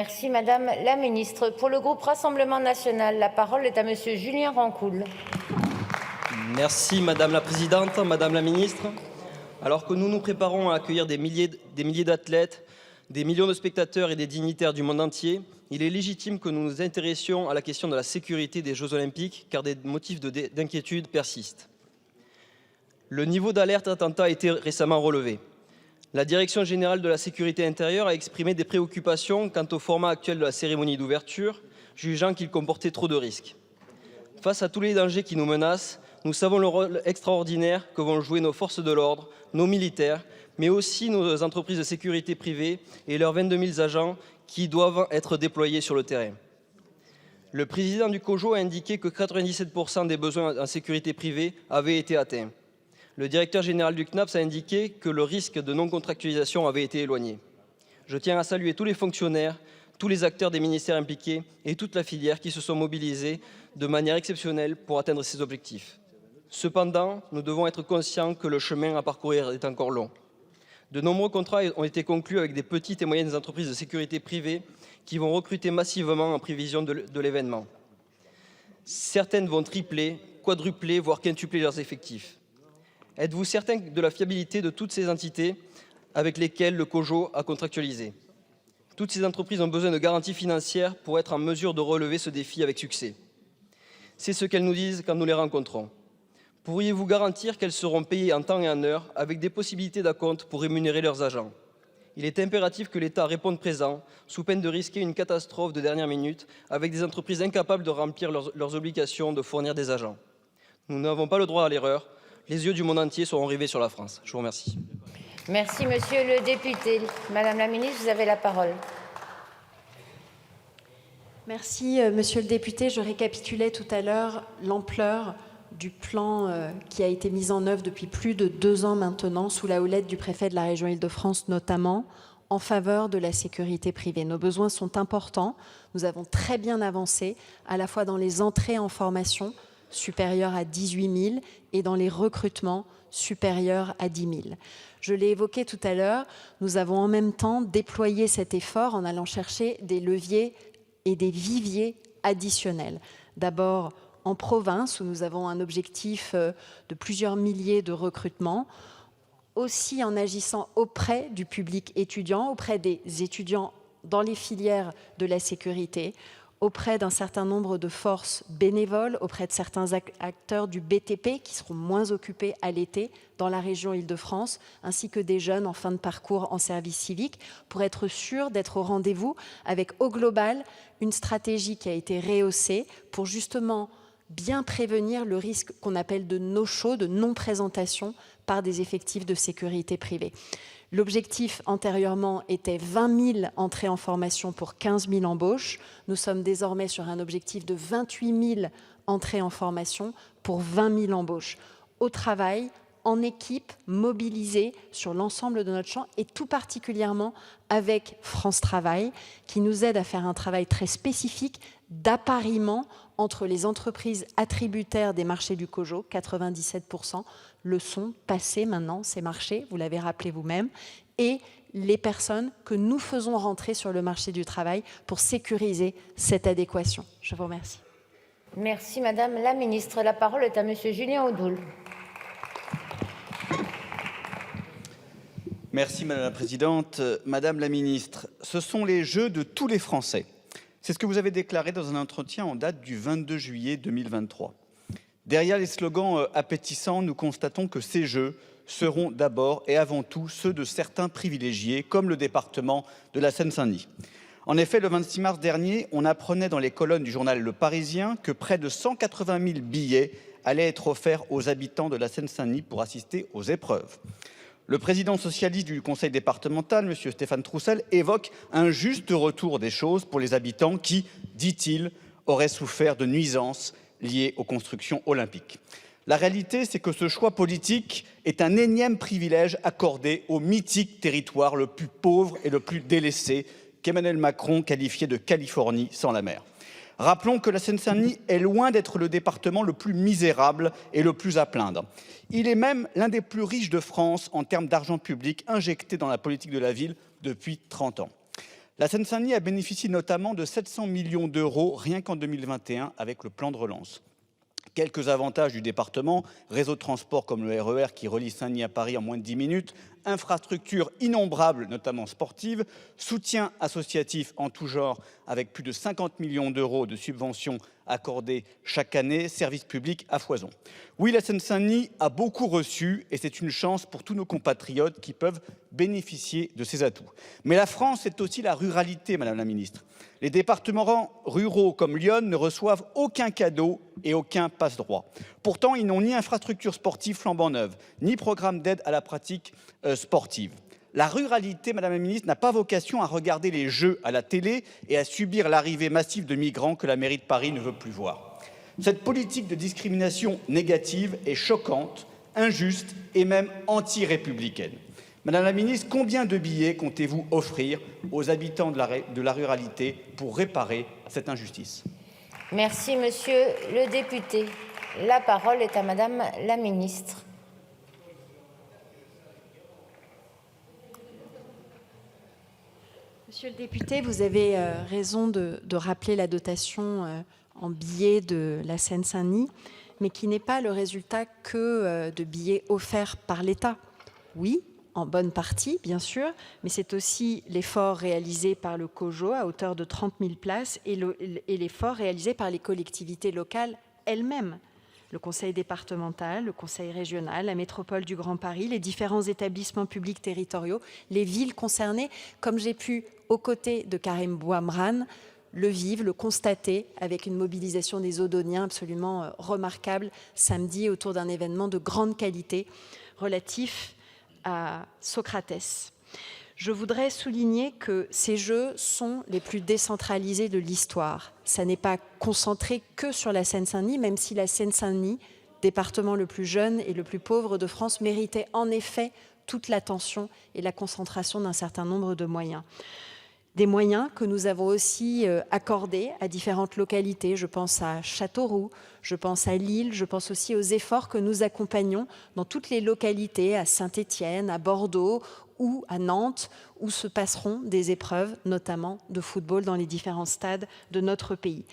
Merci Madame la Ministre. Pour le groupe Rassemblement National, la parole est à Monsieur Julien Rancoul. Merci Madame la Présidente, Madame la Ministre. Alors que nous nous préparons à accueillir des milliers d'athlètes, des millions de spectateurs et des dignitaires du monde entier, il est légitime que nous nous intéressions à la question de la sécurité des Jeux Olympiques, car des motifs d'inquiétude persistent. Le niveau d'alerte attentat a été récemment relevé. La Direction générale de la sécurité intérieure a exprimé des préoccupations quant au format actuel de la cérémonie d'ouverture, jugeant qu'il comportait trop de risques. Face à tous les dangers qui nous menacent, nous savons le rôle extraordinaire que vont jouer nos forces de l'ordre, nos militaires, mais aussi nos entreprises de sécurité privées et leurs 22 000 agents qui doivent être déployés sur le terrain. Le président du COJO a indiqué que 97% des besoins en sécurité privée avaient été atteints. Le directeur général du CNAPS a indiqué que le risque de non-contractualisation avait été éloigné. Je tiens à saluer tous les fonctionnaires, tous les acteurs des ministères impliqués et toute la filière qui se sont mobilisés de manière exceptionnelle pour atteindre ces objectifs. Cependant, nous devons être conscients que le chemin à parcourir est encore long. De nombreux contrats ont été conclus avec des petites et moyennes entreprises de sécurité privée qui vont recruter massivement en prévision de l'événement. Certaines vont tripler, quadrupler, voire quintupler leurs effectifs. Êtes-vous certain de la fiabilité de toutes ces entités avec lesquelles le COJO a contractualisé? Toutes ces entreprises ont besoin de garanties financières pour être en mesure de relever ce défi avec succès. C'est ce qu'elles nous disent quand nous les rencontrons. Pourriez-vous garantir qu'elles seront payées en temps et en heure avec des possibilités d'acompte pour rémunérer leurs agents? Il est impératif que l'État réponde présent, sous peine de risquer une catastrophe de dernière minute avec des entreprises incapables de remplir leurs obligations de fournir des agents. Nous n'avons pas le droit à l'erreur. Les yeux du monde entier seront rivés sur la France. Je vous remercie. Merci Monsieur le député. Madame la Ministre, vous avez la parole. Merci Monsieur le député. Je récapitulais tout à l'heure l'ampleur du plan qui a été mis en œuvre depuis plus de 2 ans maintenant, sous la houlette du préfet de la région Île-de-France notamment, en faveur de la sécurité privée. Nos besoins sont importants. Nous avons très bien avancé, à la fois dans les entrées en formation, supérieurs à 18 000, et dans les recrutements supérieurs à 10 000. Je l'ai évoqué tout à l'heure, nous avons en même temps déployé cet effort en allant chercher des leviers et des viviers additionnels. D'abord en province, où nous avons un objectif de plusieurs milliers de recrutements, aussi en agissant auprès du public étudiant, auprès des étudiants dans les filières de la sécurité, auprès d'un certain nombre de forces bénévoles, auprès de certains acteurs du BTP qui seront moins occupés à l'été dans la région Île-de-France, ainsi que des jeunes en fin de parcours en service civique, pour être sûr d'être au rendez-vous avec, au global, une stratégie qui a été rehaussée pour justement bien prévenir le risque qu'on appelle de no-show, de non-présentation par des effectifs de sécurité privée. L'objectif antérieurement était 20 000 entrées en formation pour 15 000 embauches. Nous sommes désormais sur un objectif de 28 000 entrées en formation pour 20 000 embauches. Au travail, en équipe, mobilisée sur l'ensemble de notre champ et tout particulièrement avec France Travail, qui nous aide à faire un travail très spécifique d'appariement entre les entreprises attributaires des marchés du COJO, 97%, le sont passés maintenant, ces marchés, vous l'avez rappelé vous-même, et les personnes que nous faisons rentrer sur le marché du travail pour sécuriser cette adéquation. Je vous remercie. Merci Madame la Ministre. La parole est à Monsieur Julien Audoul. Merci Madame la Présidente. Madame la Ministre, ce sont les Jeux de tous les Français. C'est ce que vous avez déclaré dans un entretien en date du 22 juillet 2023. Derrière les slogans appétissants, nous constatons que ces Jeux seront d'abord et avant tout ceux de certains privilégiés, comme le département de la Seine-Saint-Denis. En effet, le 26 mars dernier, on apprenait dans les colonnes du journal Le Parisien que près de 180 000 billets allaient être offerts aux habitants de la Seine-Saint-Denis pour assister aux épreuves. Le président socialiste du conseil départemental, M. Stéphane Troussel, évoque un juste retour des choses pour les habitants qui, dit-il, auraient souffert de nuisances liées aux constructions olympiques. La réalité, c'est que ce choix politique est un énième privilège accordé au mythique territoire le plus pauvre et le plus délaissé qu'Emmanuel Macron qualifiait de Californie sans la mer. Rappelons que la Seine-Saint-Denis est loin d'être le département le plus misérable et le plus à plaindre. Il est même l'un des plus riches de France en termes d'argent public injecté dans la politique de la ville depuis 30 ans. La Seine-Saint-Denis a bénéficié notamment de 700 millions d'euros rien qu'en 2021 avec le plan de relance. Quelques avantages du département, réseau de transport comme le RER qui relie Saint-Denis à Paris en moins de 10 minutes, infrastructures innombrables, notamment sportives, soutien associatif en tout genre avec plus de 50 millions d'euros de subventions accordées chaque année, services publics à foison. Oui, la Seine-Saint-Denis a beaucoup reçu et c'est une chance pour tous nos compatriotes qui peuvent bénéficier de ces atouts. Mais la France, c'est aussi la ruralité, Madame la Ministre. Les départements ruraux comme Lyon ne reçoivent aucun cadeau et aucun passe-droit. Pourtant, ils n'ont ni infrastructure sportive flambant neuve, ni programme d'aide à la pratique sportive. La ruralité, Madame la Ministre, n'a pas vocation à regarder les Jeux à la télé et à subir l'arrivée massive de migrants que la mairie de Paris ne veut plus voir. Cette politique de discrimination négative est choquante, injuste et même anti-républicaine. Madame la Ministre, combien de billets comptez-vous offrir aux habitants de la ruralité pour réparer cette injustice? Merci, monsieur le député. La parole est à Madame la Ministre. Monsieur le député, vous avez raison de rappeler la dotation en billets de la Seine-Saint-Denis, mais qui n'est pas le résultat que de billets offerts par l'État. Oui, en bonne partie, bien sûr, mais c'est aussi l'effort réalisé par le COJO à hauteur de 30 000 places et l'effort réalisé par les collectivités locales elles-mêmes. Le conseil départemental, le conseil régional, la métropole du Grand Paris, les différents établissements publics territoriaux, les villes concernées, comme j'ai pu, aux côtés de Karim Bouamran, le vivre, le constater avec une mobilisation des Odoniens absolument remarquable samedi autour d'un événement de grande qualité relatif à Socrates. Je voudrais souligner que ces Jeux sont les plus décentralisés de l'histoire. Ça n'est pas concentré que sur la Seine-Saint-Denis, même si la Seine-Saint-Denis, département le plus jeune et le plus pauvre de France, méritait en effet toute l'attention et la concentration d'un certain nombre de moyens. Des moyens que nous avons aussi accordés à différentes localités. Je pense à Châteauroux, je pense à Lille, je pense aussi aux efforts que nous accompagnons dans toutes les localités, à Saint-Étienne, à Bordeaux ou à Nantes, où se passeront des épreuves, notamment de football dans les différents stades de notre pays.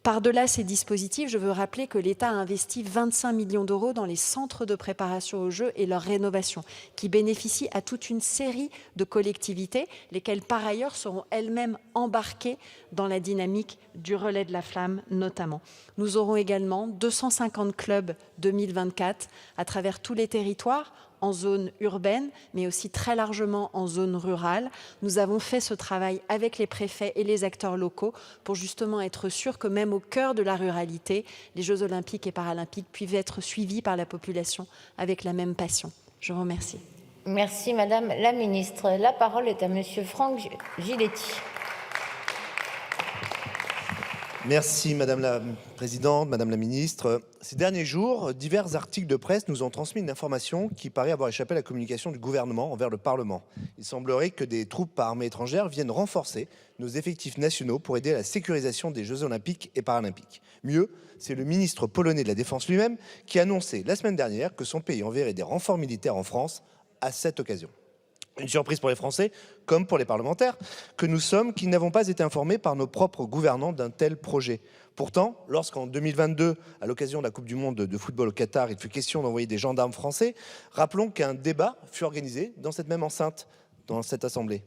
Par-delà ces dispositifs, je veux rappeler que l'État a investi 25 millions d'euros dans les centres de préparation aux Jeux et leur rénovation, qui bénéficient à toute une série de collectivités, lesquelles par ailleurs seront elles-mêmes embarquées dans la dynamique du relais de la flamme notamment. Nous aurons également 250 clubs 2024 à travers tous les territoires, en zone urbaine, mais aussi très largement en zone rurale. Nous avons fait ce travail avec les préfets et les acteurs locaux pour justement être sûr que même au cœur de la ruralité, les Jeux olympiques et paralympiques puissent être suivis par la population avec la même passion. Je vous remercie. Merci Madame la Ministre. La parole est à Monsieur Franck Giletti. Merci Madame la Présidente, Madame la Ministre. Ces derniers jours, divers articles de presse nous ont transmis une information qui paraît avoir échappé à la communication du gouvernement envers le Parlement. Il semblerait que des troupes armées étrangères viennent renforcer nos effectifs nationaux pour aider à la sécurisation des Jeux olympiques et paralympiques. Mieux, c'est le ministre polonais de la Défense lui-même qui a annoncé la semaine dernière que son pays enverrait des renforts militaires en France à cette occasion. Une surprise pour les Français, comme pour les parlementaires, que nous sommes, qui n'avons pas été informés par nos propres gouvernants d'un tel projet. Pourtant, lorsqu'en 2022, à l'occasion de la Coupe du Monde de football au Qatar, il fut question d'envoyer des gendarmes français, rappelons qu'un débat fut organisé dans cette même enceinte, dans cette Assemblée.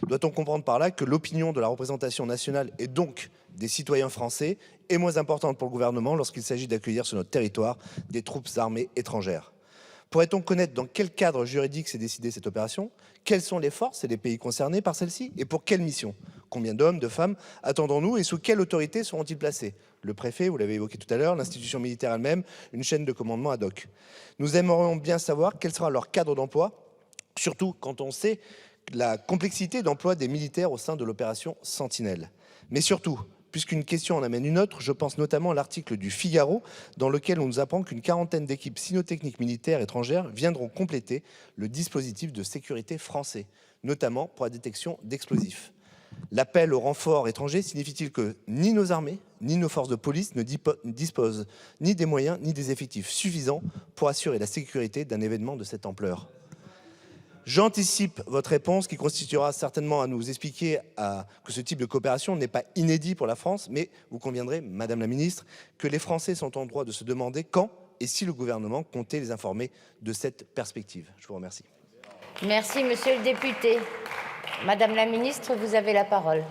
Doit-on comprendre par là que l'opinion de la représentation nationale et donc des citoyens français est moins importante pour le gouvernement lorsqu'il s'agit d'accueillir sur notre territoire des troupes armées étrangères ? Pourrait-on connaître dans quel cadre juridique s'est décidée cette opération? Quelles sont les forces et les pays concernés par celle-ci? Et pour quelle mission? Combien d'hommes, de femmes attendons-nous et sous quelle autorité seront-ils placés? Le préfet, vous l'avez évoqué tout à l'heure, l'institution militaire elle-même, une chaîne de commandement ad hoc. Nous aimerions bien savoir quel sera leur cadre d'emploi, surtout quand on sait la complexité d'emploi des militaires au sein de l'opération Sentinelle. Mais surtout, puisqu'une question en amène une autre, je pense notamment à l'article du Figaro dans lequel on nous apprend qu'une quarantaine d'équipes cynotechniques militaires étrangères viendront compléter le dispositif de sécurité français, notamment pour la détection d'explosifs. L'appel au renfort étranger signifie-t-il que ni nos armées, ni nos forces de police ne disposent ni des moyens, ni des effectifs suffisants pour assurer la sécurité d'un événement de cette ampleur ? J'anticipe votre réponse qui constituera certainement à nous expliquer que ce type de coopération n'est pas inédit pour la France, mais vous conviendrez, Madame la Ministre, que les Français sont en droit de se demander quand et si le gouvernement comptait les informer de cette perspective. Je vous remercie. Merci, Monsieur le député. Madame la Ministre, vous avez la parole.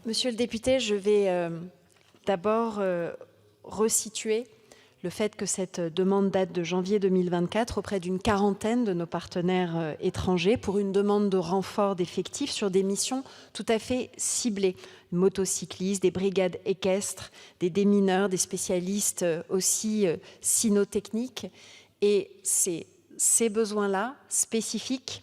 Monsieur le député, je vais d'abord resituer le fait que cette demande date de janvier 2024 auprès d'une quarantaine de nos partenaires étrangers pour une demande de renfort d'effectifs sur des missions tout à fait ciblées. Motocyclistes, des brigades équestres, des démineurs, des spécialistes aussi cynotechniques. Et c'est ces besoins-là spécifiques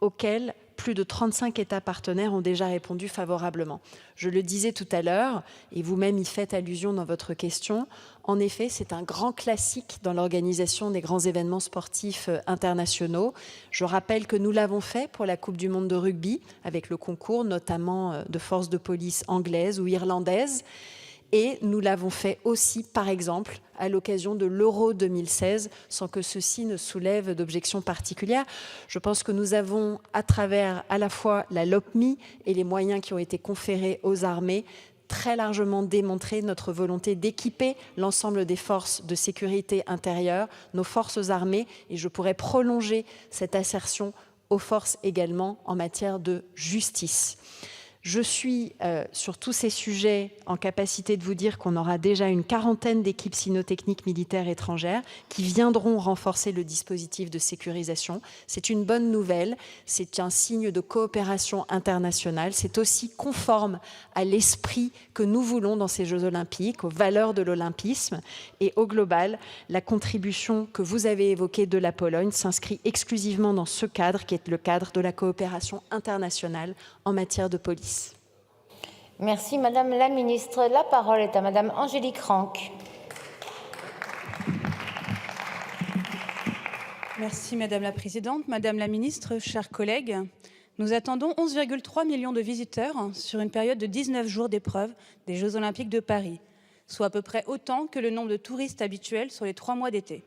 auxquels plus de 35 États partenaires ont déjà répondu favorablement. Je le disais tout à l'heure, et vous-même y faites allusion dans votre question, en effet, c'est un grand classique dans l'organisation des grands événements sportifs internationaux. Je rappelle que nous l'avons fait pour la Coupe du monde de rugby, avec le concours notamment de forces de police anglaises ou irlandaises. Et nous l'avons fait aussi, par exemple, à l'occasion de l'Euro 2016, sans que ceci ne soulève d'objections particulières. Je pense que nous avons, à travers à la fois la LOPMI et les moyens qui ont été conférés aux armées, très largement démontré notre volonté d'équiper l'ensemble des forces de sécurité intérieure, nos forces armées, et je pourrais prolonger cette assertion aux forces également en matière de justice. Je suis sur tous ces sujets en capacité de vous dire qu'on aura déjà une quarantaine d'équipes cynotechniques militaires étrangères qui viendront renforcer le dispositif de sécurisation. C'est une bonne nouvelle, c'est un signe de coopération internationale, c'est aussi conforme à l'esprit que nous voulons dans ces Jeux olympiques, aux valeurs de l'olympisme. Et au global, la contribution que vous avez évoquée de la Pologne s'inscrit exclusivement dans ce cadre qui est le cadre de la coopération internationale en matière de police. Merci, Madame la Ministre. La parole est à Madame Angélique Ranck. Merci, Madame la Présidente. Madame la Ministre, chers collègues, nous attendons 11,3 millions de visiteurs sur une période de 19 jours d'épreuve des Jeux Olympiques de Paris, soit à peu près autant que le nombre de touristes habituels sur les 3 mois d'été.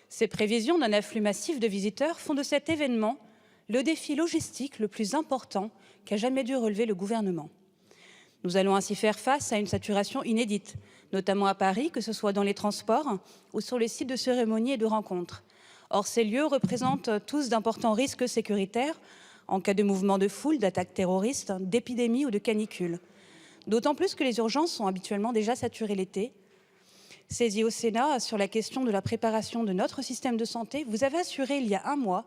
Ces prévisions d'un afflux massif de visiteurs font de cet événement le défi logistique le plus important qu'a jamais dû relever le gouvernement. Nous allons ainsi faire face à une saturation inédite, notamment à Paris, que ce soit dans les transports ou sur les sites de cérémonies et de rencontres. Or, ces lieux représentent tous d'importants risques sécuritaires en cas de mouvement de foule, d'attaques terroristes, d'épidémies ou de canicules. D'autant plus que les urgences sont habituellement déjà saturées l'été. Saisi au Sénat sur la question de la préparation de notre système de santé, vous avez assuré il y a un mois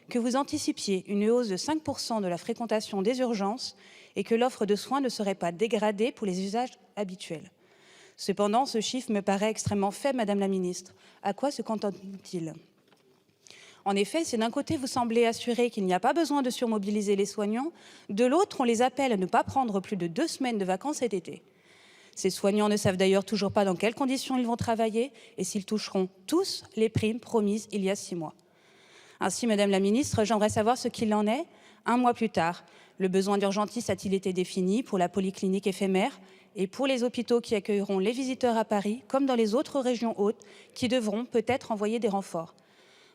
que vous anticipiez une hausse de 5% de la fréquentation des urgences et que l'offre de soins ne serait pas dégradée pour les usages habituels. Cependant, ce chiffre me paraît extrêmement faible, Madame la Ministre. À quoi se cantonne-t-il ? En effet, si d'un côté vous semblez assurer qu'il n'y a pas besoin de surmobiliser les soignants, de l'autre, on les appelle à ne pas prendre plus de 2 semaines de vacances cet été. Ces soignants ne savent d'ailleurs toujours pas dans quelles conditions ils vont travailler et s'ils toucheront tous les primes promises il y a 6 mois. Ainsi, Madame la Ministre, j'aimerais savoir ce qu'il en est 1 mois plus tard. Le besoin d'urgentistes a-t-il été défini pour la polyclinique éphémère et pour les hôpitaux qui accueilleront les visiteurs à Paris, comme dans les autres régions hautes, qui devront peut-être envoyer des renforts?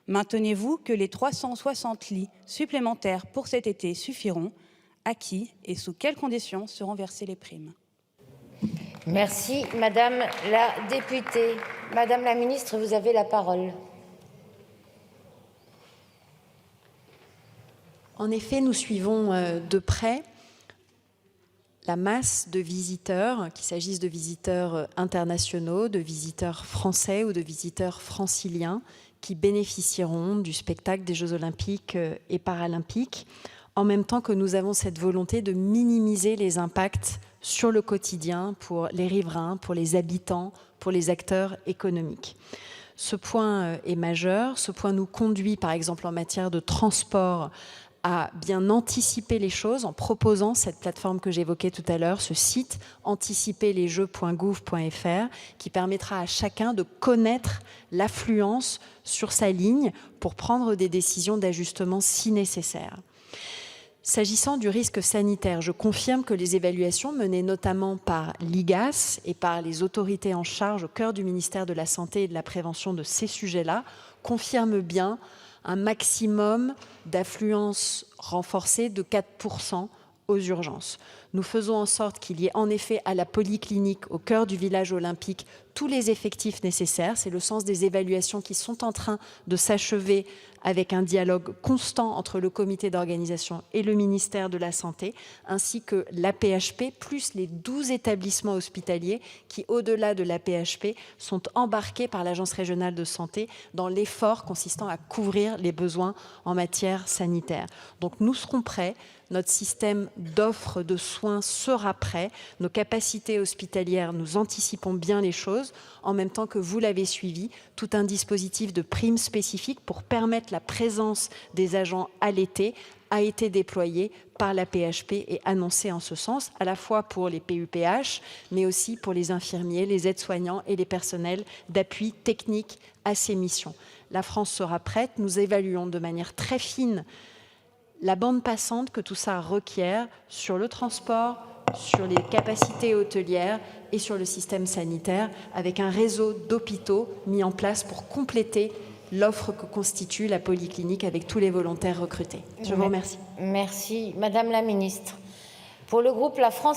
Maintenez-vous que les 360 lits supplémentaires pour cet été suffiront? À qui et sous quelles conditions seront versées les primes? Merci, Madame la députée. Madame la Ministre, vous avez la parole. En effet, nous suivons de près la masse de visiteurs, qu'il s'agisse de visiteurs internationaux, de visiteurs français ou de visiteurs franciliens, qui bénéficieront du spectacle des Jeux olympiques et paralympiques, en même temps que nous avons cette volonté de minimiser les impacts sur le quotidien pour les riverains, pour les habitants, pour les acteurs économiques. Ce point est majeur, ce point nous conduit par exemple en matière de transport à bien anticiper les choses en proposant cette plateforme que j'évoquais tout à l'heure, ce site anticiperlesjeux.gouv.fr qui permettra à chacun de connaître l'affluence sur sa ligne pour prendre des décisions d'ajustement si nécessaire. S'agissant du risque sanitaire, je confirme que les évaluations menées notamment par l'IGAS et par les autorités en charge au cœur du ministère de la Santé et de la Prévention de ces sujets-là confirment bien un maximum d'affluence renforcée de 4% aux urgences. Nous faisons en sorte qu'il y ait en effet à la polyclinique, au cœur du village olympique, tous les effectifs nécessaires. C'est le sens des évaluations qui sont en train de s'achever avec un dialogue constant entre le comité d'organisation et le ministère de la Santé, ainsi que l'AP-HP, plus les 12 établissements hospitaliers qui, au-delà de l'AP-HP, sont embarqués par l'Agence régionale de santé dans l'effort consistant à couvrir les besoins en matière sanitaire. Donc nous serons prêts. Notre système d'offre de soins sera prêt. Nos capacités hospitalières, nous anticipons bien les choses. En même temps que vous l'avez suivi, tout un dispositif de primes spécifiques pour permettre la présence des agents à l'été a été déployé par la PHP et annoncé en ce sens, à la fois pour les PUPH, mais aussi pour les infirmiers, les aides-soignants et les personnels d'appui technique à ces missions. La France sera prête. Nous évaluons de manière très fine la bande passante que tout ça requiert sur le transport, sur les capacités hôtelières et sur le système sanitaire, avec un réseau d'hôpitaux mis en place pour compléter l'offre que constitue la polyclinique avec tous les volontaires recrutés. Je vous remercie. Merci. Madame la ministre, pour le groupe La France